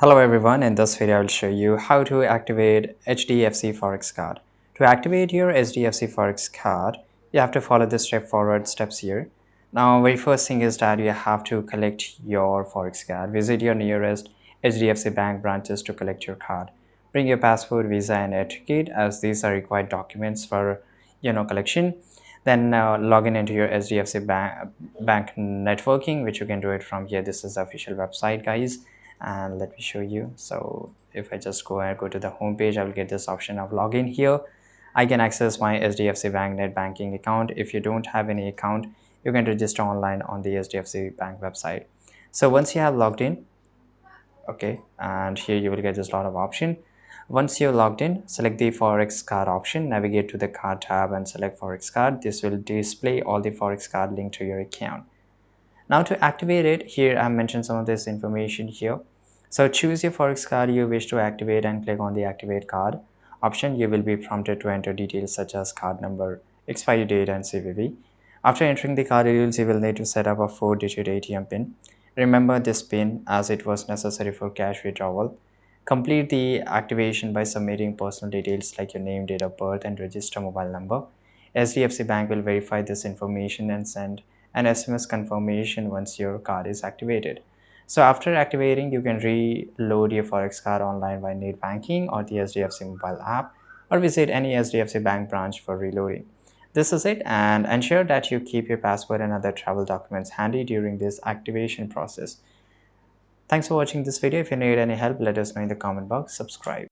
Hello everyone, in this video I will show you how to activate HDFC Forex card. To activate your HDFC Forex card, you have to follow the straightforward steps here. Now, very first thing is that you have to collect your Forex card. Visit your nearest HDFC bank branches to collect your card. Bring your passport, visa and air ticket as these are required documents for collection. Then log in into your HDFC bank networking, which you can do it from here. This is the official website, guys, and let me show you. So if I just go to the home page, I will get this option of login here. I can access my HDFC Bank net banking account. If you don't have any account, you can register online on the HDFC Bank website. So once you have logged in, okay, and here you will get this lot of option. Once you're logged in, select the Forex card option, navigate to the card tab and select Forex card. This will display all the Forex card linked to your account. Now to activate it, here I mentioned some of this information here. So choose your Forex card you wish to activate and click on the activate card option. You will be prompted to enter details such as card number, expiry date and CVV. After entering the card details, you will need to set up a 4-digit ATM pin. Remember this pin as it was necessary for cash withdrawal. Complete the activation by submitting personal details like your name, date of birth and register mobile number. HDFC Bank will verify this information and send an SMS confirmation once your card is activated. So after activating, you can reload your Forex card online by net banking or the HDFC mobile app, or visit any HDFC Bank branch for reloading. This is it, and ensure that you keep your passport and other travel documents handy during this activation process. Thanks for watching this video. If you need any help, let us know in the comment box. Subscribe.